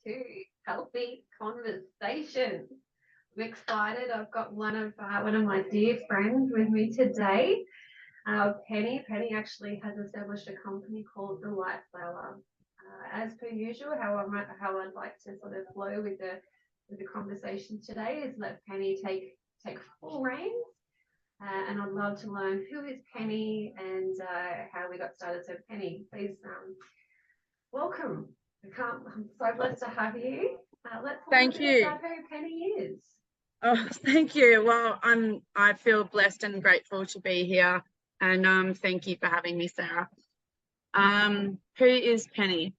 to Healthy Conversations. I'm excited. I've got one of my dear friends with me today, Penny. Penny actually has established a company called the Lightflower. As per usual, how I'd like to sort of flow with the conversation today is let Penny take full reins. And I'd love to learn who is Penny and how we got started. So Penny, please welcome. I'm so blessed to have you. Let's learn a bit about who Penny is. Oh, thank you. Well, I feel blessed and grateful to be here, and thank you for having me, Sarah. Who is Penny?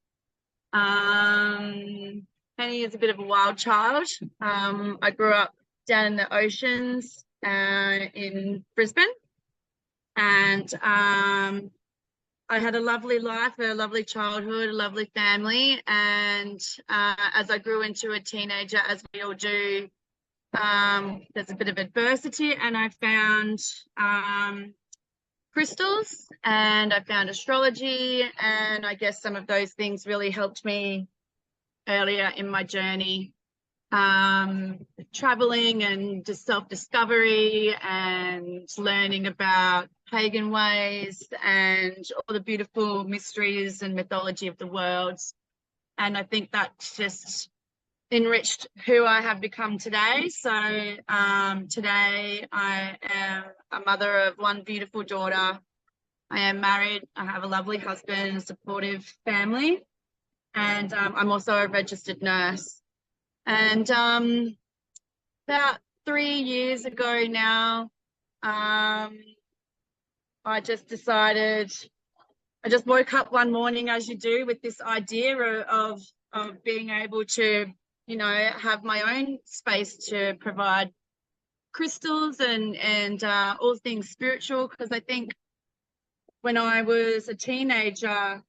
Penny is a bit of a wild child. I grew up down in the oceans in Brisbane, and I had a lovely life, a lovely childhood, a lovely family, and as I grew into a teenager, as we all do, there's a bit of adversity, and I found crystals, and I found astrology, and I guess some of those things really helped me earlier in my journey, traveling and just self-discovery and learning about pagan ways and all the beautiful mysteries and mythology of the world. And I think that just enriched who I have become today. So today I am a mother of one beautiful daughter. I am married. I have a lovely husband, a supportive family, and I'm also a registered nurse. And about 3 years ago now, I just decided, I just woke up one morning, as you do, with this idea of being able to, you know, have my own space to provide crystals and all things spiritual, because I think when I was a teenager,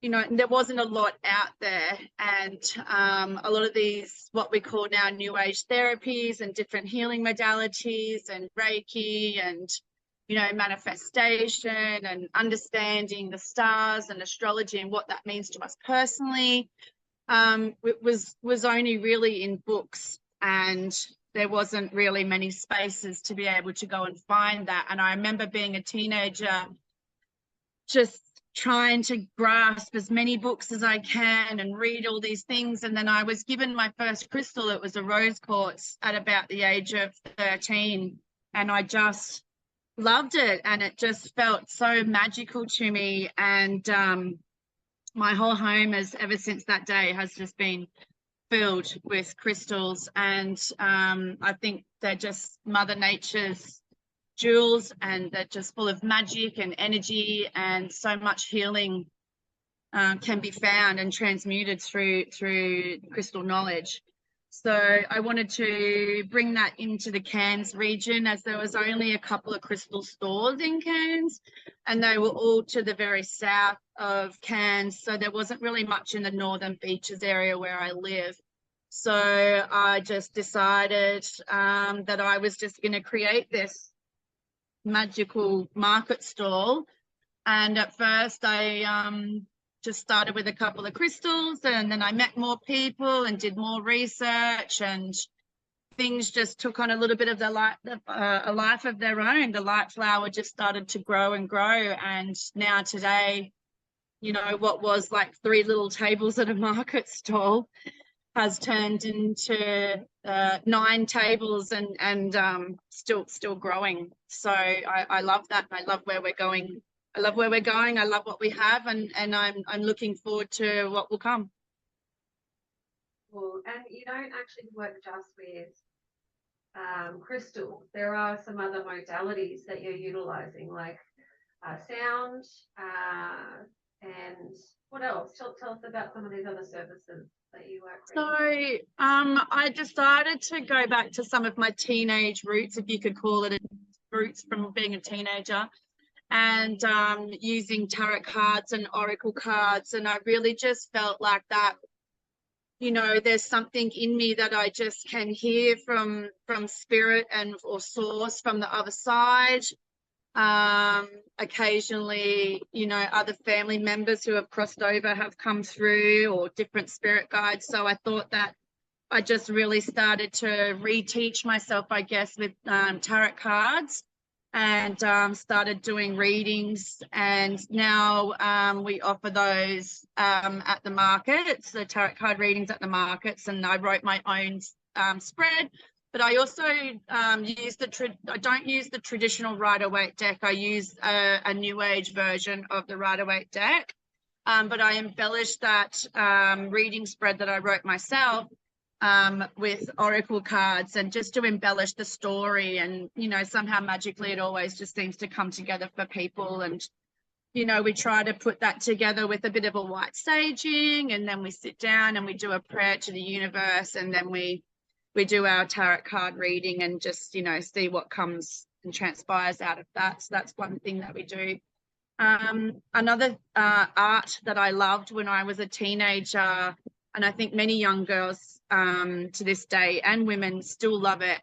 you know, there wasn't a lot out there, and a lot of these, what we call now new age therapies and different healing modalities and Reiki and, you know, manifestation and understanding the stars and astrology and what that means to us personally, it was only really in books, and there wasn't really many spaces to be able to go and find that. And I remember being a teenager just trying to grasp as many books as I can and read all these things. And then I was given my first crystal. It was a rose quartz at about the age of 13, and I just loved it, and it just felt so magical to me. And my whole home ever since that day has just been filled with crystals, and I think they're just Mother Nature's jewels, and they're just full of magic and energy, and so much healing can be found and transmuted through crystal knowledge. So I wanted to bring that into the Cairns region, as there was only a couple of crystal stores in Cairns, and they were all to the very south of Cairns. So there wasn't really much in the Northern Beaches area where I live. So I just decided that I was just going to create this magical market stall. And at first I just started with a couple of crystals, and then I met more people and did more research, and things just took on a little bit of a life of their own. The Lightflower just started to grow and grow, and now today, you know, what was like 3 little tables at a market stall has turned into 9 tables and still growing. So I love that, and I love where we're going. I love where we're going. I love what we have, and I'm looking forward to what will come. Well, and you don't actually work just with crystals. There are some other modalities that you're utilizing, like sound, and what else? Tell us about some of these other services that you work with. So I decided to go back to some of my teenage roots, if you could call it roots from being a teenager, and using tarot cards and oracle cards. And I really just felt like that, you know, there's something in me that I just can hear from spirit and or source from the other side. Occasionally, you know, other family members who have crossed over have come through, or different spirit guides. So I thought that I just really started to reteach myself, I guess, with tarot cards, and started doing readings. And now we offer those at the markets, the tarot card readings at the markets. And I wrote my own spread. But I also I don't use the traditional Rider-Waite deck. I use a new age version of the Rider-Waite deck. But I embellished that reading spread that I wrote myself with oracle cards, and just to embellish the story. And, you know, somehow magically it always just seems to come together for people. And, you know, we try to put that together with a bit of a white saging, and then we sit down and we do a prayer to the universe, and then we do our tarot card reading, and just, you know, see what comes and transpires out of that. So that's one thing that we do. Another art that I loved when I was a teenager, and I think many young girls to this day, and women still love it,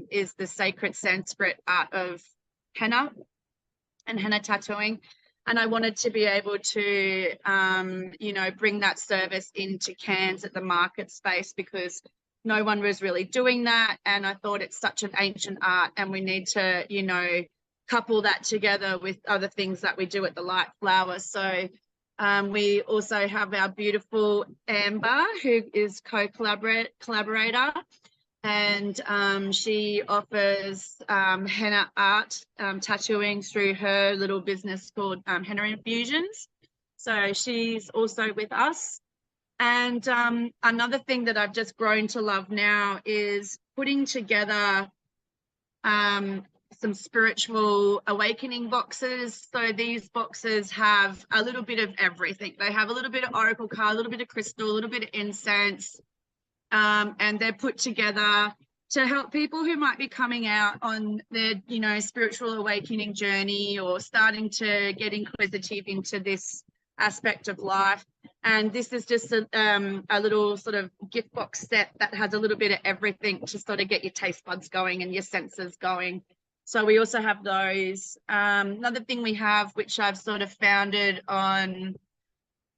is the sacred Sanskrit art of henna and henna tattooing. And I wanted to be able to, you know, bring that service into Cairns at the market space, because no one was really doing that. And I thought it's such an ancient art, and we need to, you know, couple that together with other things that we do at the Lightflower. So we also have our beautiful Amber, who is collaborator, and she offers henna art tattooing through her little business called Henna Infusions. So she's also with us. And another thing that I've just grown to love now is putting together some spiritual awakening boxes. So these boxes have a little bit of everything. They have a little bit of oracle card, a little bit of crystal, a little bit of incense, and they're put together to help people who might be coming out on their, you know, spiritual awakening journey, or starting to get inquisitive into this aspect of life. And this is just a little sort of gift box set that has a little bit of everything to sort of get your taste buds going and your senses going. So we also have those. Another thing we have, which I've sort of founded on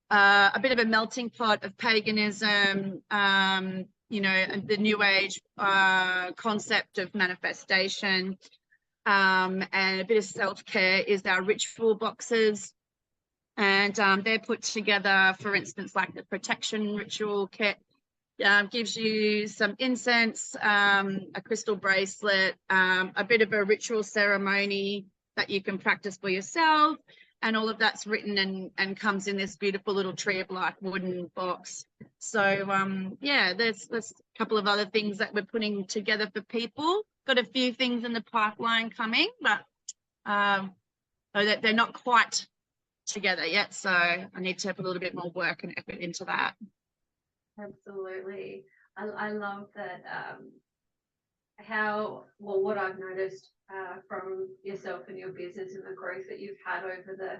a bit of a melting pot of paganism, you know, the new age concept of manifestation, and a bit of self-care, is our ritual boxes. And they're put together, for instance, like the protection ritual kit gives you some incense, a crystal bracelet, a bit of a ritual ceremony that you can practice for yourself. And all of that's written and comes in this beautiful little tree of life wooden box. So yeah, there's a couple of other things that we're putting together for people. Got a few things in the pipeline coming, but they're not quite together yet, so I need to put a little bit more work and effort into that. Absolutely. I love that, what I've noticed from yourself and your business and the growth that you've had over the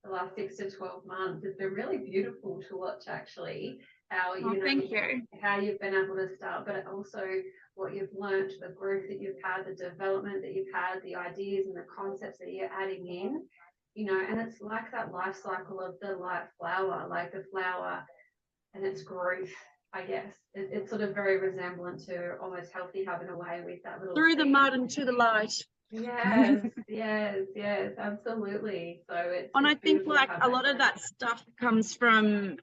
last 6 to 12 months has been really beautiful to watch, actually. How Thank you. How you've been able to start, but also what you've learned, the growth that you've had, the development that you've had, the ideas and the concepts that you're adding in. You know, and it's like that life cycle of the Lightflower, like the flower and its growth, I guess. It's sort of very resemblant to almost healthy hub in a way, with that little through the seed. mud and to the light. Yes, yes, absolutely. So and I think beautiful like a lot of that stuff comes from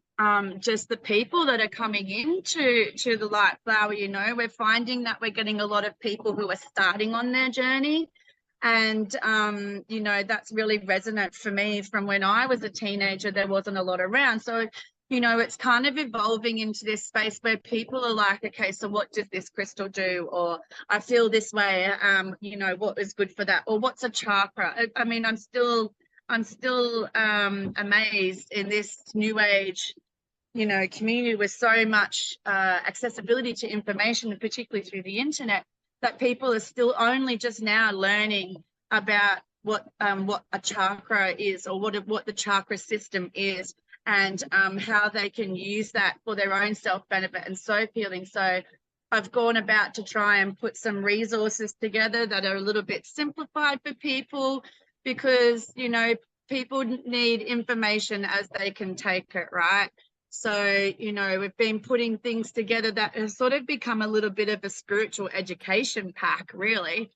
just the people that are coming into the Lightflower. You know, we're finding that we're getting a lot of people who are starting on their journey. And, you know, that's really resonant for me. From when I was a teenager, there wasn't a lot around. So, you know, it's kind of evolving into this space where people are like, okay, so what does this crystal do? Or I feel this way, you know, what is good for that? Or what's a chakra? I mean, I'm still amazed in this new age, you know, community with so much accessibility to information, and particularly through the internet, that people are still only just now learning about what a chakra is, or what the chakra system is, and how they can use that for their own self-benefit and self-healing. So I've gone about to try and put some resources together that are a little bit simplified for people, because, you know, people need information as they can take it, right? So, you know, we've been putting things together that has sort of become a little bit of a spiritual education pack, really,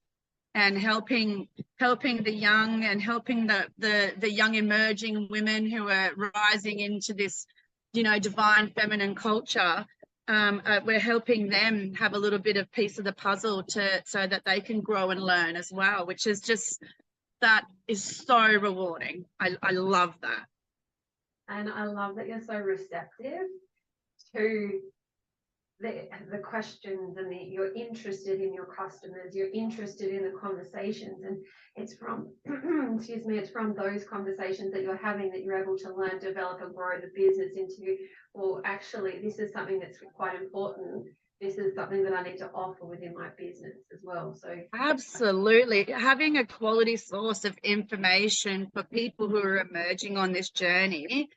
and helping the young and helping the young emerging women who are rising into this, you know, divine feminine culture. We're helping them have a little bit of piece of the puzzle so that they can grow and learn as well, which is just, that is so rewarding. I love that. And I love that you're so receptive to the questions, and you're interested in your customers, you're interested in the conversations, and it's from excuse me, it's from those conversations that you're having that you're able to learn, develop, and grow the business into, well, actually, this is something that's quite important. This is something that I need to offer within my business as well. So absolutely, having a quality source of information for people who are emerging on this journey,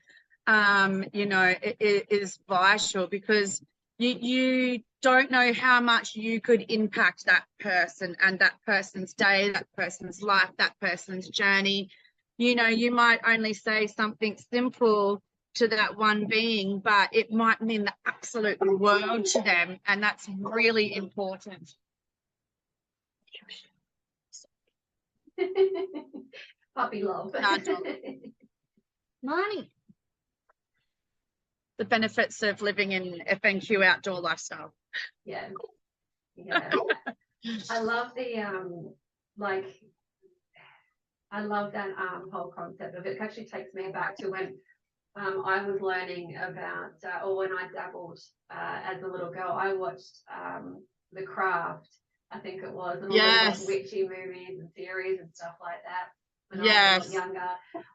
you know, it is vital, because you don't know how much you could impact that person and that person's day, that person's life, that person's journey. You know, you might only say something simple to that one being, but it might mean the absolute world to them, and that's really important. puppy love. Money. The benefits of living in FNQ outdoor lifestyle. Yeah. I love the like, I love that whole concept of it. It actually takes me back to when I was learning about, or when I dabbled as a little girl. I watched The Craft, I think it was, and all those like witchy movies and series and stuff like that. When I was a lot younger,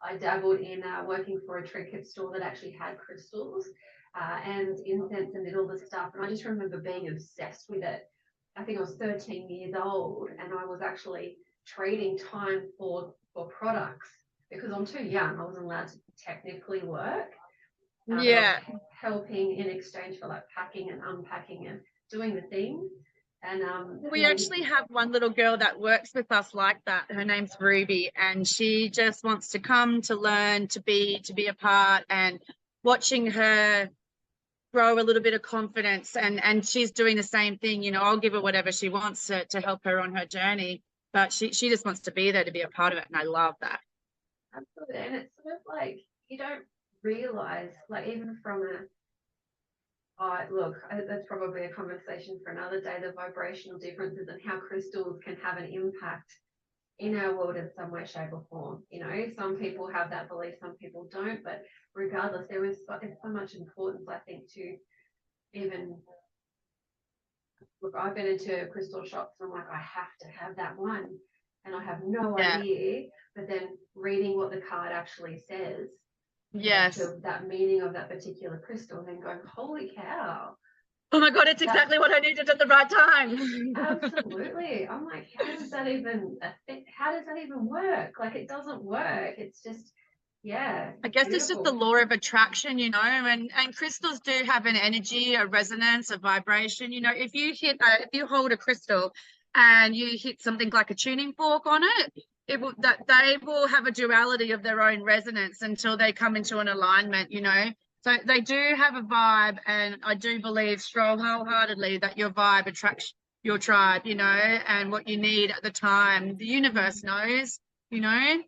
I dabbled in working for a trinket store that actually had crystals and incense and did all this stuff. And I just remember being obsessed with it. I think I was 13 years old, and I was actually trading time for products, because I'm too young. I wasn't allowed to technically work. Helping in exchange for like packing and unpacking and doing the things. And we actually have one little girl that works with us like that. Her name's Ruby, and she just wants to come to learn, to be a part, and watching her grow a little bit of confidence, and she's doing the same thing. You know, I'll give her whatever she wants to help her on her journey, but she just wants to be there to be a part of it, and I love that. Absolutely. And it's sort of like, you don't realize, like, even from that's probably a conversation for another day, the vibrational differences and how crystals can have an impact in our world in some way, shape, or form. You know, some people have that belief, some people don't, but regardless, there's so much importance, I think, to even look. I've been into crystal shops and I'm like, I have to have that one, and I have no idea, but then reading what the card actually says, to that meaning of that particular crystal, and then going, holy cow, oh my god, it's exactly what I needed at the right time. Absolutely. I'm like, how does that even work? Like, it doesn't work. It's just, I guess it's just the law of attraction, you know, and crystals do have an energy, a resonance, a vibration. You know, if you hold a crystal and you hit something like a tuning fork on it, they will have a duality of their own resonance until they come into an alignment, you know. So they do have a vibe, and I do believe wholeheartedly that your vibe attracts your tribe, you know, and what you need at the time. The universe knows, you know.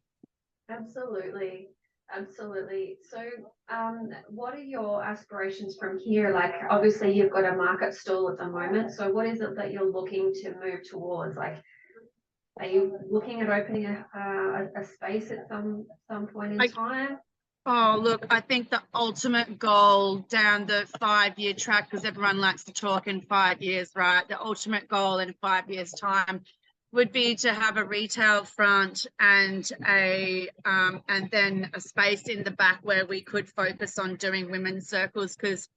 Absolutely. So what are your aspirations from here? Like, obviously you've got a market stall at the moment, so what is it that you're looking to move towards? Like, are you looking at opening a space at some point in time? Oh, look, I think the ultimate goal down the 5-year track, because everyone likes to talk in 5 years, right? The ultimate goal in 5 years' time would be to have a retail front and then a space in the back where we could focus on doing women's circles. Because,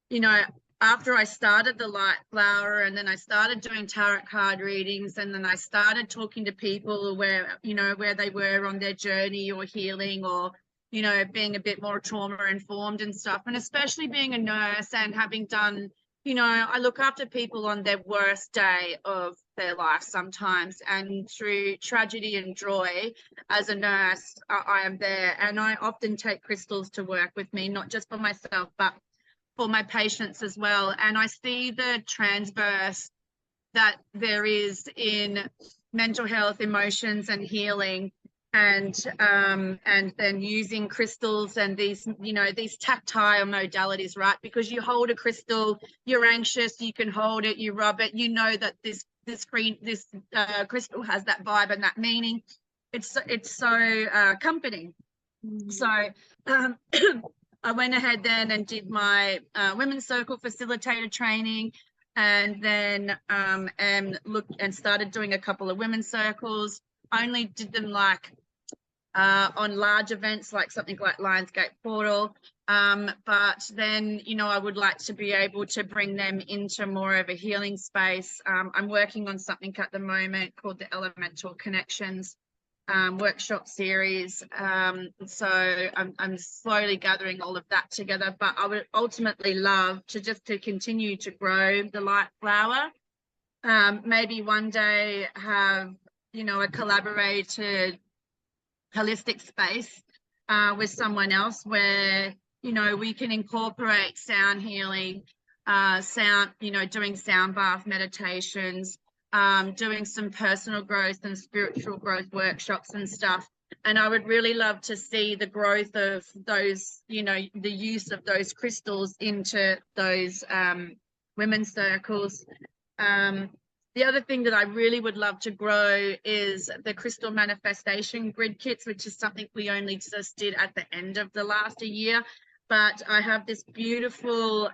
you know, after I started the Lightflower, and then I started doing tarot card readings, and then I started talking to people where they were on their journey or healing, or, you know, being a bit more trauma informed and stuff. And especially being a nurse and having done you know, I look after people on their worst day of their life sometimes, and through tragedy and joy, as a nurse, I am there, and I often take crystals to work with me, not just for myself, but for my patients as well. And I see the transverse that there is in mental health, emotions, and healing, and then using crystals and these, you know, these tactile modalities, right? Because you hold a crystal, you're anxious, you can hold it, you rub it, you know that this crystal has that vibe and that meaning. It's so comforting. So I went ahead then and did my women's circle facilitator training, and then and started doing a couple of women's circles. I only did them like on large events, like something like Lionsgate Portal. But then, you know, I would like to be able to bring them into more of a healing space. I'm working on something at the moment called the Elemental Connections workshop series. So I'm slowly gathering all of that together, but I would ultimately love to continue to grow the Lightflower. Maybe one day have, you know, a collaborated holistic space with someone else where, you know, we can incorporate sound healing, you know, doing sound bath meditations, doing some personal growth and spiritual growth workshops and stuff. And I would really love to see the growth of those, you know, the use of those crystals into those women's circles. The other thing that I really would love to grow is the crystal manifestation grid kits, which is something we only just did at the end of the last year. But I have this beautiful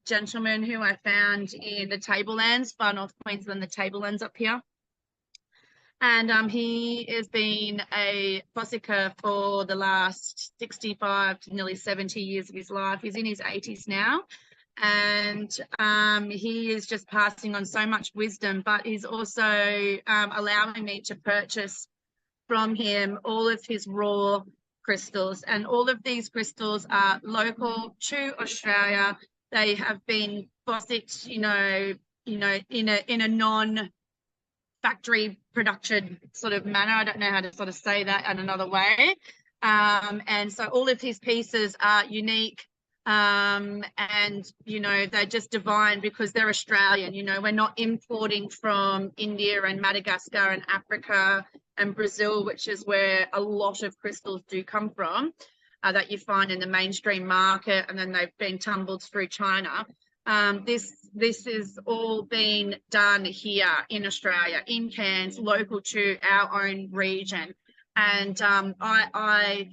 gentleman who I found in the Tablelands, Far North Queensland, the Tablelands up here. And he has been a fossicker for the last 65 to nearly 70 years of his life. He's in his 80s now. And he is just passing on so much wisdom, but he's also allowing me to purchase from him all of his raw crystals, and all of these crystals are local to Australia. They have been fossicked, you know, in a non-factory production sort of manner. I don't know how to sort of say that in another way. And so all of his pieces are unique. And, you know, they're just divine because they're Australian. You know, we're not importing from India and Madagascar and Africa and Brazil, which is where a lot of crystals do come from, that you find in the mainstream market, and then they've been tumbled through China. This is all been done here in Australia, in Cairns, local to our own region. And I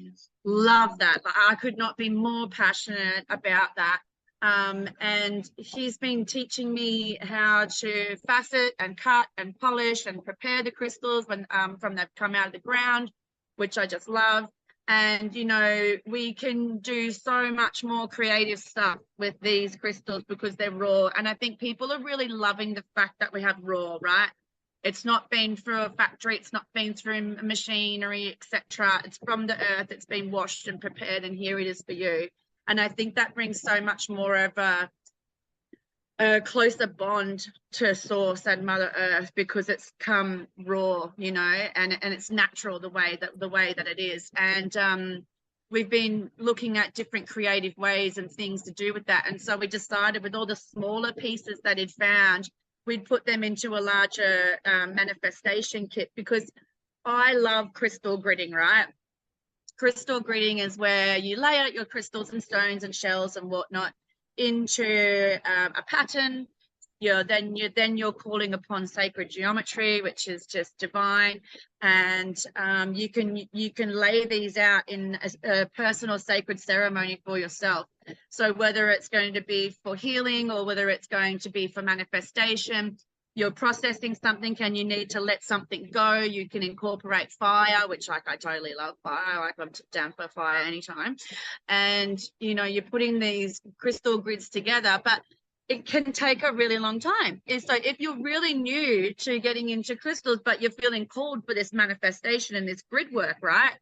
love that. I could not be more passionate about that. And he's been teaching me how to facet and cut and polish and prepare the crystals when from they've come out of the ground, which I just love. And, you know, we can do so much more creative stuff with these crystals because they're raw. And I think people are really loving the fact that we have raw, right? It's not been through a factory, it's not been through machinery, etc. It's from the earth, it's been washed and prepared, and here it is for you. And I think that brings so much more of a closer bond to source and Mother Earth, because it's come raw, you know, and it's natural the way that it is. And we've been looking at different creative ways and things to do with that. And so we decided, with all the smaller pieces that he'd found, we'd put them into a larger manifestation kit, because I love crystal gridding, right? Crystal gridding is where you lay out your crystals and stones and shells and whatnot into a pattern. Then you're calling upon sacred geometry, which is just divine, and you can lay these out in a personal sacred ceremony for yourself. So whether it's going to be for healing or whether it's going to be for manifestation, you're processing something and you need to let something go, you can incorporate fire, which, like, I totally love fire. Like, I'm down for fire anytime. And, you know, you're putting these crystal grids together, but it can take a really long time. So if you're really new to getting into crystals, but you're feeling called for this manifestation and this grid work, right?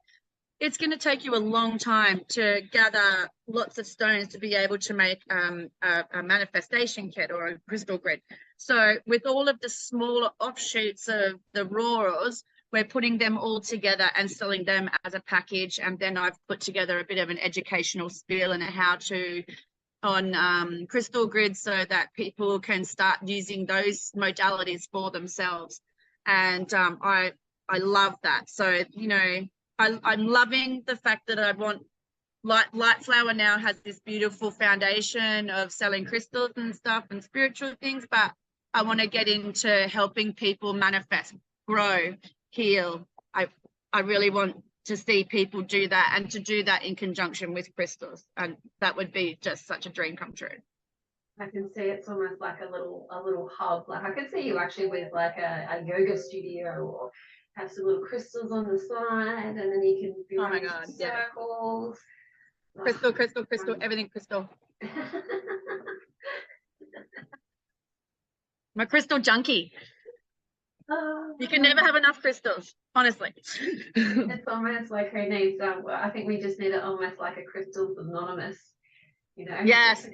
it's going to take you a long time to gather lots of stones to be able to make a manifestation kit or a crystal grid. So with all of the smaller offshoots of the raws, we're putting them all together and selling them as a package. And then I've put together a bit of an educational spiel and a how-to on crystal grids so that people can start using those modalities for themselves. And I love that. So, you know, I'm loving the fact that I want Lightflower now has this beautiful foundation of selling crystals and stuff and spiritual things, but I want to get into helping people manifest, grow, heal. I really want to see people do that, and to do that in conjunction with crystals, and that would be just such a dream come true. I can see it's almost like a little hub. Like I could see you actually with like a yoga studio, or have some little crystals on the side, and then you can be running circles. Crystal, crystal, crystal, everything crystal. I'm a crystal junkie. You can never have enough crystals, honestly. It's almost like who needs, I think we just need it almost like a crystals anonymous, you know? Yes.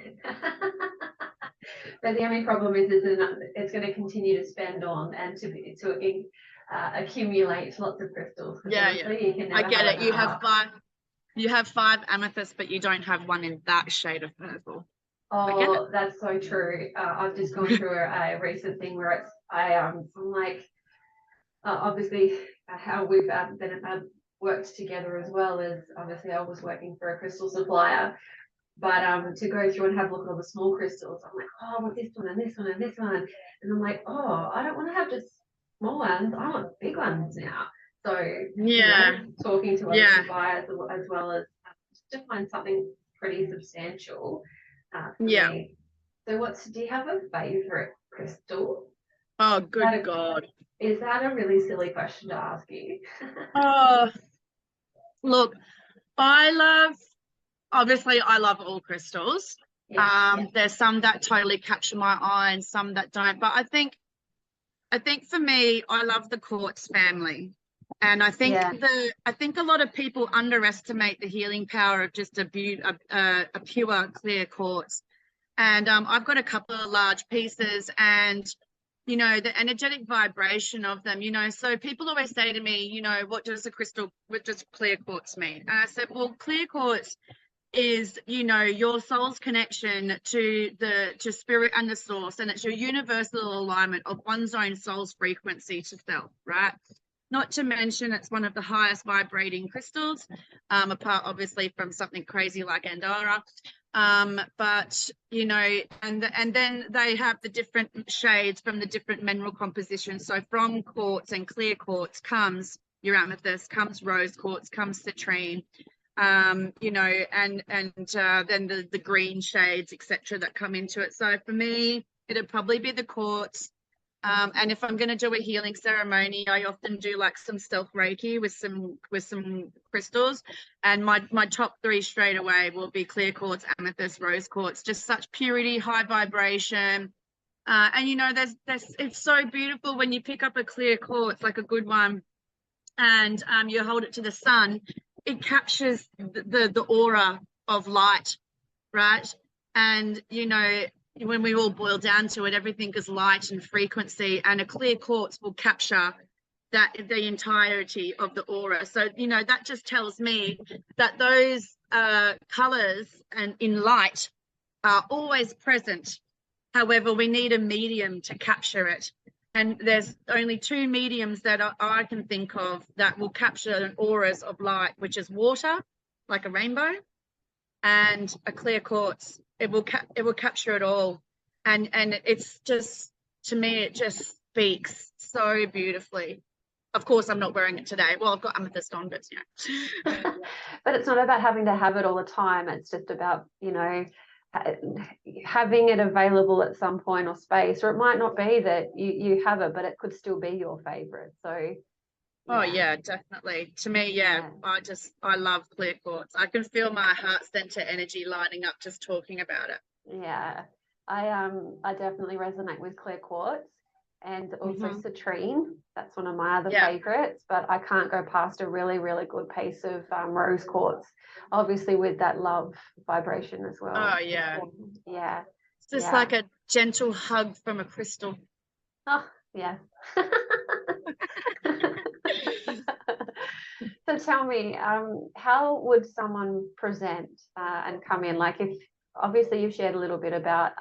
But the only problem is it's going to continue to spend on and to accumulate lots of crystals. Yeah, yeah. You can I get it. You have five amethysts, but you don't have one in that shade of purple. Oh, that's so true. I've just gone through a recent thing where I'm like, obviously how we've worked together as well as obviously I was working for a crystal supplier, but to go through and have a look at all the small crystals, I'm like, oh, I want this one and this one and this one, and I'm like, oh, I don't want to have just small ones, I want big ones now. So yeah, you know, talking to other suppliers as well as to find something pretty substantial. Me. So do you have a favorite crystal? Oh, good God. Is that a really silly question to ask you? Oh, look, I love all crystals. There's some that totally capture my eye and some that don't, but I think for me, I love the quartz family. And I think a lot of people underestimate the healing power of just a pure clear quartz. And I've got a couple of large pieces, and you know, the energetic vibration of them, you know, so people always say to me, you know, what does clear quartz mean? And I said, well, clear quartz is, you know, your soul's connection to spirit and the source, and it's your universal alignment of one's own soul's frequency to self, right? Not to mention it's one of the highest vibrating crystals, apart obviously from something crazy like Andorra. But you know, and then they have the different shades from the different mineral compositions. So from quartz and clear quartz comes your amethyst, comes rose quartz, comes citrine, you know, and then the green shades, etc., that come into it. So for me, it'd probably be the quartz. And if I'm going to do a healing ceremony, I often do like some stealth Reiki with some crystals. And my top three straight away will be clear quartz, amethyst, rose quartz, just such purity, high vibration. And you know, it's so beautiful when you pick up a clear quartz, like a good one, and you hold it to the sun. It captures the aura of light, right? And you know, when we all boil down to it, everything is light and frequency, and a clear quartz will capture the entirety of the aura. So, you know, that just tells me that those colors and in light are always present. However, we need a medium to capture it. And there's only two mediums that I can think of that will capture auras of light, which is water, like a rainbow, and a clear quartz. It will capture it all, and it's just, to me, it just speaks so beautifully. Of course, I'm not wearing it today. Well, I've got amethyst on, but yeah. But it's not about having to have it all the time. It's just about, you know, having it available at some point or space, or it might not be that you have it, but it could still be your favorite. So oh yeah, definitely. To me, yeah, I love clear quartz. I can feel my heart center energy lining up just talking about it. Yeah, I definitely resonate with clear quartz. and also citrine. That's one of my other Yeah. favorites, but I can't go past a really, really good piece of rose quartz, obviously with that love vibration as well. Oh, yeah. Yeah. It's just Yeah. like a gentle hug from a crystal. Oh, yeah. So tell me, how would someone present and come in? Like, if obviously you've shared a little bit about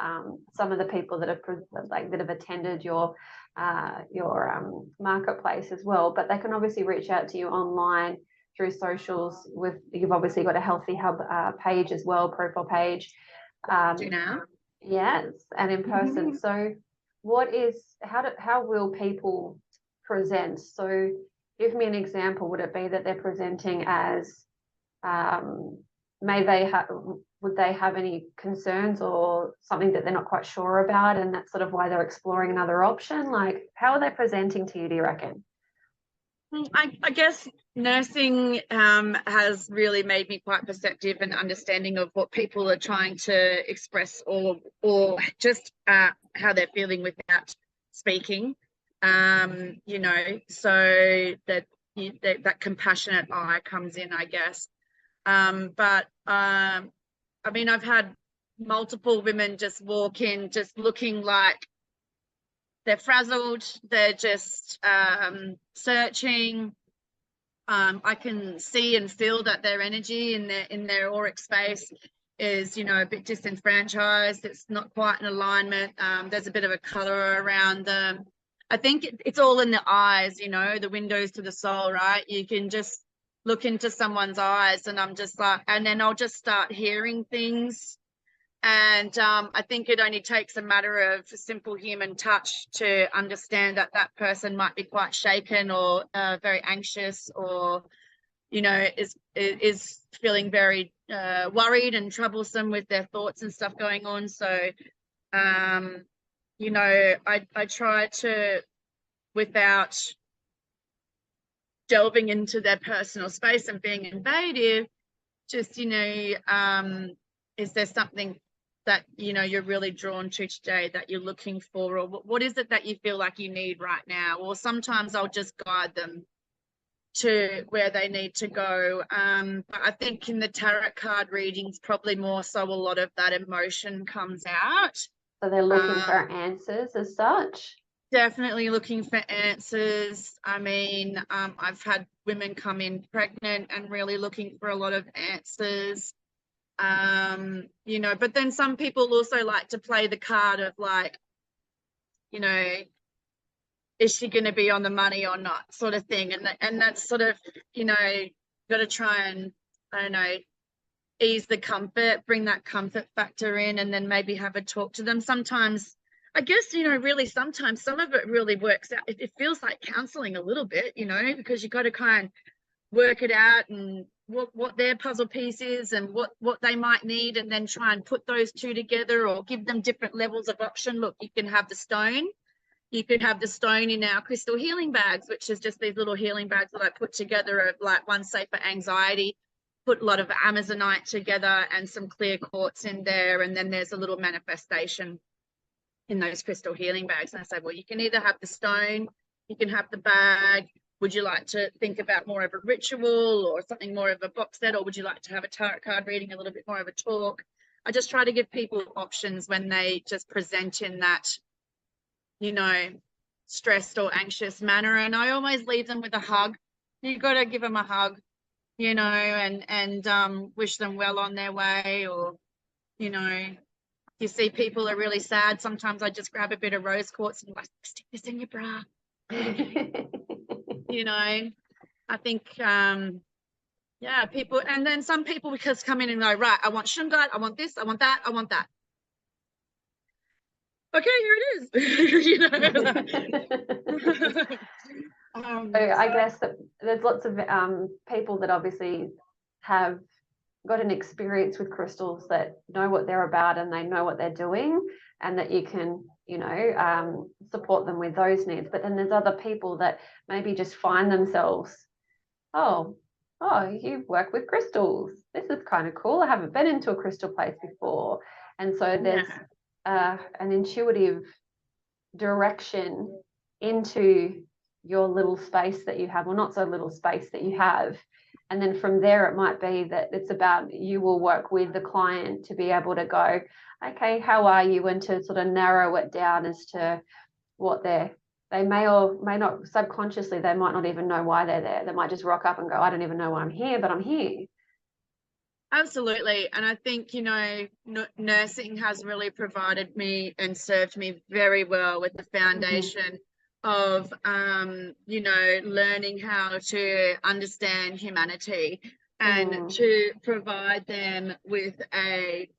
some of the people that have attended your marketplace as well, but they can obviously reach out to you online through socials. You've obviously got a Healthy Hub page as well, profile page. Do now? Yes, and in person. So how will people present? So give me an example. Would it be that they're presenting as, would they have any concerns or something that they're not quite sure about, and that's sort of why they're exploring another option? Like, how are they presenting to you, do you reckon? I guess nursing has really made me quite perceptive and understanding of what people are trying to express, or just how they're feeling without speaking. You know, so that compassionate eye comes in, I guess. But I mean, I've had multiple women just walk in just looking like they're frazzled, they're just searching. I can see and feel that their energy in their auric space is, you know, a bit disenfranchised. It's not quite in alignment. There's a bit of a color around them. I think it's all in the eyes, you know, the windows to the soul, right? You can just look into someone's eyes, and I'm just like, and then I'll just start hearing things. And I think it only takes a matter of simple human touch to understand that that person might be quite shaken or very anxious, or, you know, is feeling very worried and troublesome with their thoughts and stuff going on. So, you know, I try to, without delving into their personal space and being invasive, just, you know, is there something that, you know, you're really drawn to today, that you're looking for, or what is it that you feel like you need right now? Or sometimes I'll just guide them to where they need to go. But I think in the tarot card readings, probably more so, a lot of that emotion comes out. So they're looking for answers as such? Definitely looking for answers. I mean, I've had women come in pregnant and really looking for a lot of answers. You know, but then some people also like to play the card of, like, you know, is she going to be on the money or not, sort of thing. And that's sort of, you know, got to try and, I don't know, ease the comfort, bring that comfort factor in, and then maybe have a talk to them. Sometimes, I guess, you know, really sometimes some of it really works out. It feels like counseling a little bit, you know, because you got to kind of work it out, and what their puzzle piece is, and what they might need, and then try and put those two together, or give them different levels of option. Look, you can have the stone. You could have the stone in our crystal healing bags, which is just these little healing bags that I put together, of like one safe for anxiety, put a lot of amazonite together and some clear quartz in there, and then there's a little manifestation in those crystal healing bags. And I say, well, you can either have the stone, you can have the bag. Would you like to think about more of a ritual or something more of a box set, or would you like to have a tarot card reading, a little bit more of a talk? I just try to give people options when they just present in that, you know, stressed or anxious manner. And I always leave them with a hug. You got to give them a hug, you know, and wish them well on their way. Or, you know, you see people are really sad, sometimes I just grab a bit of rose quartz and like, stick this in your bra. You know, I think, yeah, people, and then some people because come in and go, right, I want shungite, I want this, I want that, I want that. Okay, here it is. You know. So I guess that there's lots of people that obviously have got an experience with crystals, that know what they're about and they know what they're doing, and that you can, you know, support them with those needs. But then there's other people that maybe just find themselves, oh, you work with crystals. This is kind of cool. I haven't been into a crystal place before. And so there's an intuitive direction into your little space that you have, or not so little space that you have. And then from there, it might be that it's about, you will work with the client to be able to go, okay, how are you? And to sort of narrow it down as to what they may or may not, subconsciously, they might not even know why they're there. They might just rock up and go, I don't even know why I'm here, but I'm here. Absolutely. And I think, you know, nursing has really provided me and served me very well with the foundation of, you know, learning how to understand humanity and to provide them with a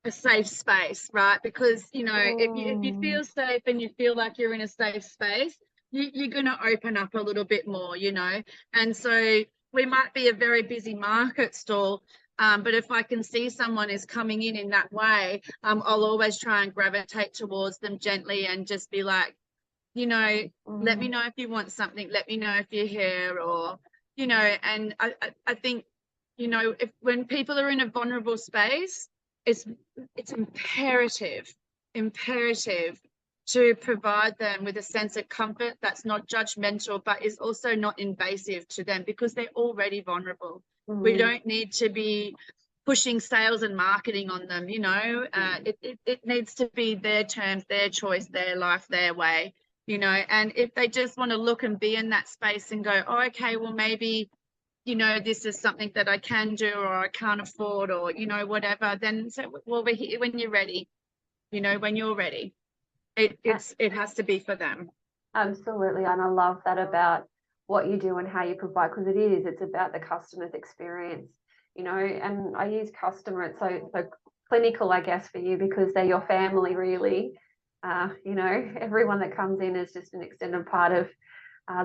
safe space, right? Because, you know, if you feel safe and you feel like you're in a safe space, you're going to open up a little bit more, you know. And so we might be a very busy market stall, but if I can see someone is coming in that way, I'll always try and gravitate towards them gently and just be like, you know, let me know if you want something, let me know if you're here, or, you know. And I think, you know, when people are in a vulnerable space, it's imperative to provide them with a sense of comfort that's not judgmental, but is also not invasive to them, because they're already vulnerable. We don't need to be pushing sales and marketing on them, you know. It needs to be their terms, their choice, their life, their way, you know. And if they just want to look and be in that space and go, oh, okay, well, maybe, you know, this is something that I can do, or I can't afford, or, you know, whatever, then say, well, we're here when you're ready, you know, when you're ready. It has to be for them. Absolutely. And I love that about what you do and how you provide, because it's about the customer's experience, you know. And I use customer, it's so clinical, I guess, for you, because they're your family, really. You know, everyone that comes in is just an extended part of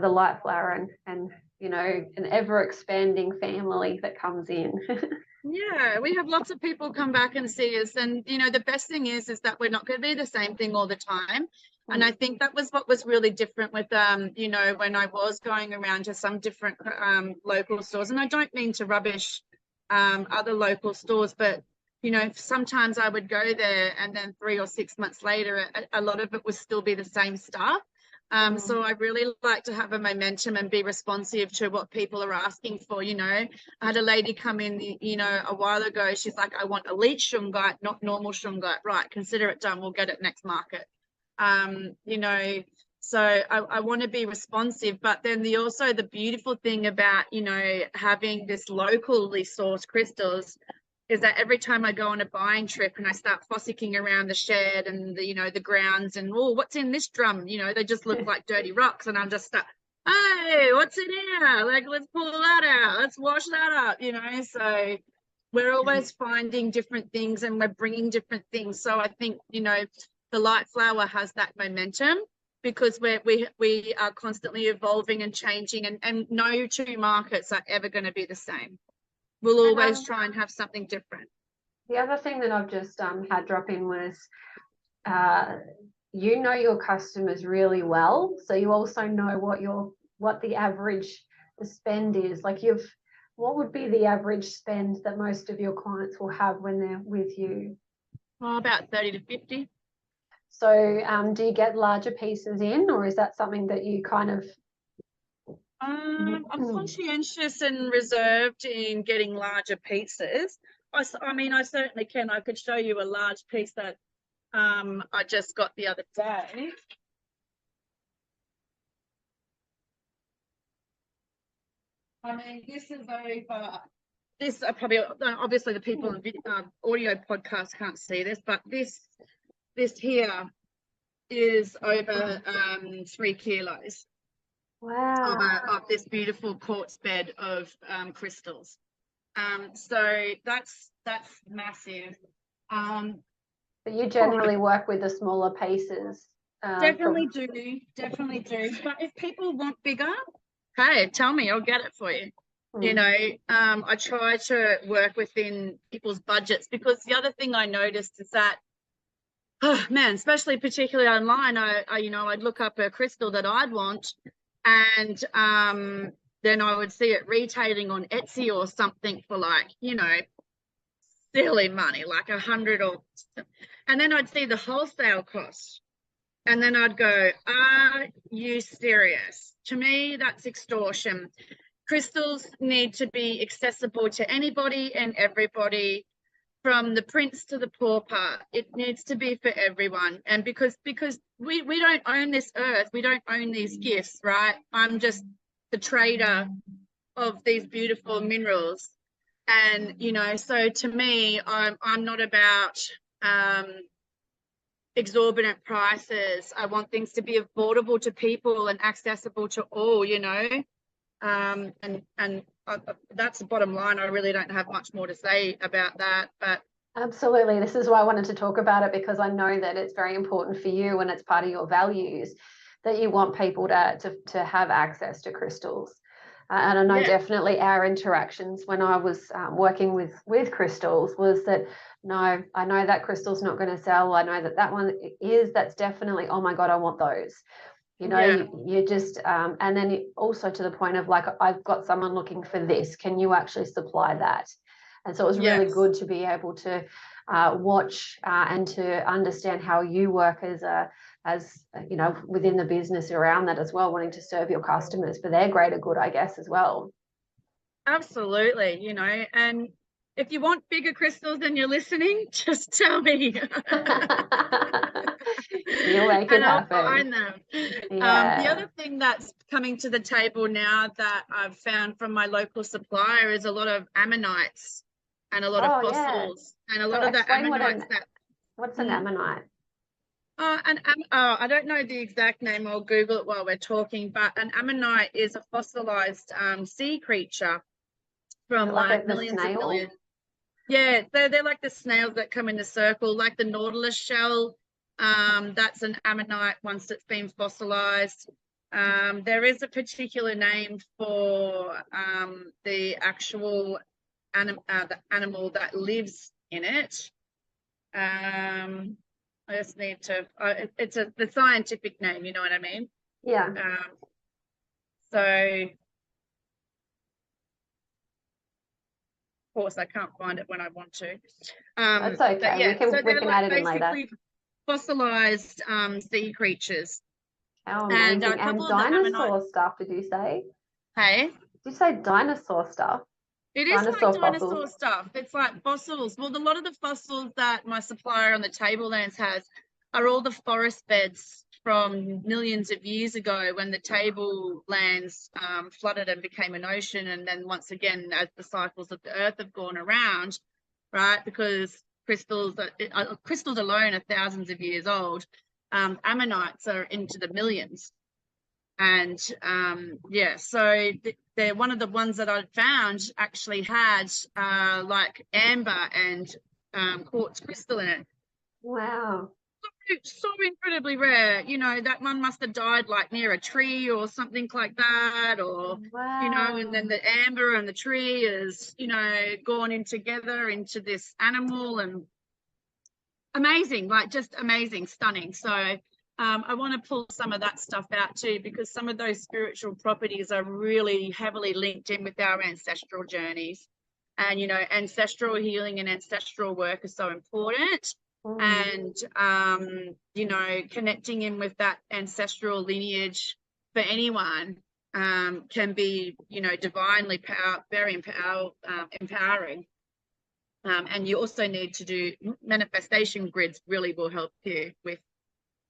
the Lightflower, and you know, an ever expanding family that comes in. Yeah, we have lots of people come back and see us, and you know, the best thing is that we're not going to be the same thing all the time. And I think that was what was really different with you know, when I was going around to some different local stores. And I don't mean to rubbish other local stores, but you know, sometimes I would go there and then 3 or 6 months later, a lot of it would still be the same stuff. So I really like to have a momentum and be responsive to what people are asking for. You know, I had a lady come in, you know, a while ago. She's like, I want elite shungite, not normal shungite. Right, consider it done. We'll get it next market. You know, so I want to be responsive. But then also the beautiful thing about, you know, having this locally sourced crystals is that every time I go on a buying trip and I start fossicking around the shed and the, you know, the grounds, and oh, what's in this drum? You know, they just look like dirty rocks, and I'm just stuck. Hey, what's in here? Like, let's pull that out. Let's wash that up. You know, so we're always finding different things and we're bringing different things. So I think, you know, the Lightflower has that momentum, because we are constantly evolving and changing, and no two markets are ever going to be the same. We'll always try and have something different. The other thing that I've just had drop in was, you know your customers really well, so you also know what the average the spend is. Like, what would be the average spend that most of your clients will have when they're with you? Oh, about 30 to 50. So do you get larger pieces in, or is that something that you kind of... I'm conscientious and reserved in getting larger pieces. I mean, I certainly can. I could show you a large piece that I just got the other day. I mean, this is over. This probably, obviously the people on audio podcast can't see this, but this here is over 3 kilos. Wow. Of this beautiful quartz bed of crystals. So that's massive. But you generally work with the smaller pieces. Definitely do. But if people want bigger, hey, tell me, I'll get it for you. You know, I try to work within people's budgets, because the other thing I noticed is that, oh man, especially particularly online, I you know, I'd look up a crystal that I'd want, and then I would see it retailing on Etsy or something for, like, you know, silly money, like $100, and then I'd see the wholesale cost, And then I'd go, are you serious? To me, that's extortion. Crystals need to be accessible to anybody and everybody, from the prince to the pauper. It needs to be for everyone. And because we don't own this earth, we don't own these gifts, right? I'm just the trader of these beautiful minerals. And, you know, so to me, I'm not about exorbitant prices. I want things to be affordable to people and accessible to all, you know. And that's the bottom line. I really don't have much more to say about that, but absolutely, this is why I wanted to talk about it, because I know that it's very important for you and it's part of your values that you want people to have access to crystals. And I know definitely our interactions when I was working with crystals was that, no, I know that crystal's not going to sell. I know that one is. That's definitely, oh my God, I want those. You know, you just, and then also to the point of like, I've got someone looking for this. Can you actually supply that? And so it was really good to be able to watch and to understand how you work as you know, within the business around that as well, wanting to serve your customers for their greater good, I guess, as well. Absolutely, you know, and if you want bigger crystals and you're listening, just tell me. You'll make it happen. I'll find them. Yeah. The other thing that's coming to the table now that I've found from my local supplier is a lot of ammonites and a lot of fossils and a lot of the ammonites what's an ammonite? I don't know the exact name. I'll Google it while we're talking. But an ammonite is a fossilized sea creature from like millions of millions. Yeah, they're like the snails that come in a circle, like the nautilus shell. That's an ammonite once it's been fossilized. There is a particular name for the actual the animal that lives in it. I just need to, it's the scientific name, you know what I mean? Yeah. So, of course, I can't find it when I want to. That's okay. Yeah, we can add it in later. Fossilized sea creatures. How amazing. And dinosaur stuff, did you say? Hey? Did you say dinosaur stuff? It is like dinosaur stuff. It's like fossils. Well, a lot of the fossils that my supplier on the Tablelands has are all the forest beds from millions of years ago when the tablelands flooded and became an ocean. And then once again, as the cycles of the earth have gone around, right, because crystals alone are thousands of years old. Ammonites are into the millions. And so they're one of the ones that I found actually had like amber and quartz crystal in it. Wow. So incredibly rare. You know, that one must have died like near a tree or something like that, or you know, and then the amber and the tree is, you know, gone in together into this animal, and amazing, like just amazing, stunning. So I want to pull some of that stuff out too, because some of those spiritual properties are really heavily linked in with our ancestral journeys. And, you know, ancestral healing and ancestral work is so important. And, you know, connecting in with that ancestral lineage for anyone can be, you know, divinely very empowering. And you also need to do manifestation grids, really will help you with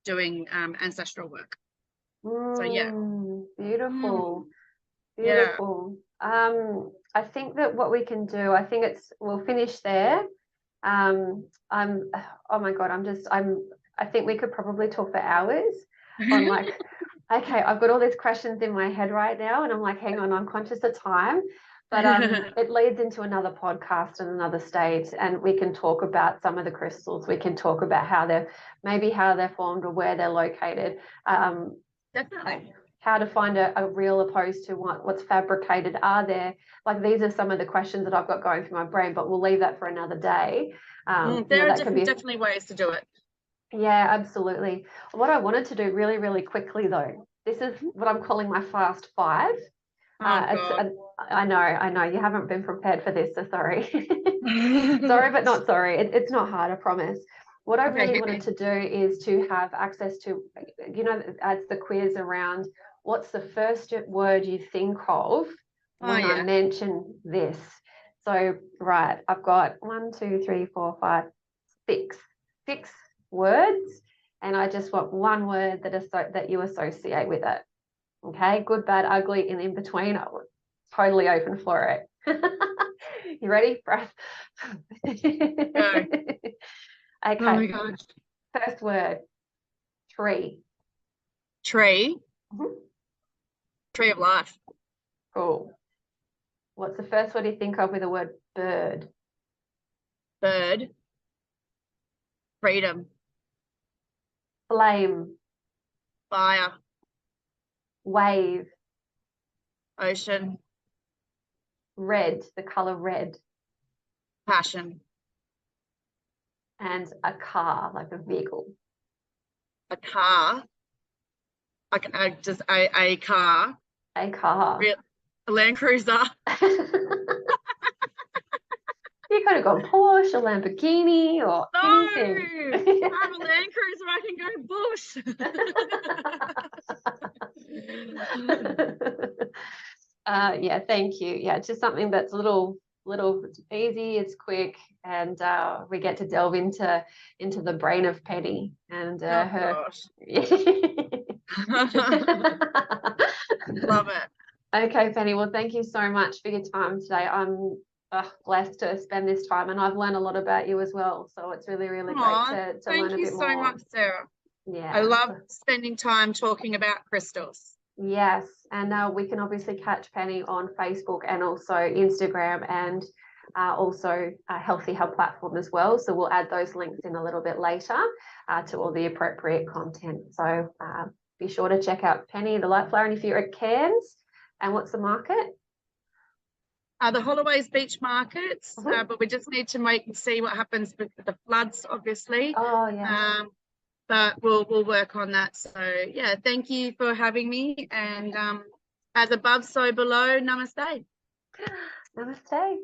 doing ancestral work. So yeah, beautiful. I think that what we can do, I think we'll finish there. Oh my God, I think we could probably talk for hours on like, okay, I've got all these questions in my head right now, and I'm like, hang on, I'm conscious of time. But it leads into another podcast and another state, and we can talk about some of the crystals. We can talk about how they're formed or where they're located. Definitely. How to find a real opposed to what's fabricated. Are there, like, these are some of the questions that I've got going through my brain, but we'll leave that for another day. There are definitely ways to do it. Yeah, absolutely. What I wanted to do really, really quickly though, this is what I'm calling my fast five. I know you haven't been prepared for this, so sorry. Sorry but not sorry. It's not hard, I promise. What I Okay, really hit wanted me. to do is to have access to, you know, as the quiz around what's the first word you think of Oh, when I yeah. mention this. So, right, I've got 1, 2, 3, 4, 5, 6 words, and I just want one word that you associate with it. Okay, good, bad, ugly, and in between. I'm totally open for it. You ready? Breath. Go. Oh Okay, my gosh. first word, tree. Tree. Mhm. Tree of life. Cool. What's the first word you think of with the word bird? Bird. Freedom. Flame. Fire. Wave. Ocean. Red, the color red. Passion. And a car, like a vehicle. A car. Just a car. A car. A Land Cruiser. You could have gone Porsche, a Lamborghini, or No, anything. I'm a Land Cruiser. I can go bush. Yeah, thank you. Yeah, it's just something that's a little it's easy, it's quick, and we get to delve into the brain of Penny and Oh her. gosh. Love it. Okay, Penny. Well, thank you so much for your time today. I'm blessed to spend this time, and I've learned a lot about you as well. So it's really, really Aw, great to thank learn a you bit so more. much, Sarah. Yeah. I love spending time talking about crystals. Yes, and we can obviously catch Penny on Facebook and also Instagram, and also Healthy Hub platform as well. So we'll add those links in a little bit later to all the appropriate content. So be sure to check out Penny, the Lightflower. And if you're at Cairns, and what's the market? The Holloway's Beach Markets, Mhm. but we just need to see what happens with the floods, obviously. Oh, yeah. But we'll work on that. So yeah, thank you for having me. And as above, so below. Namaste. Namaste.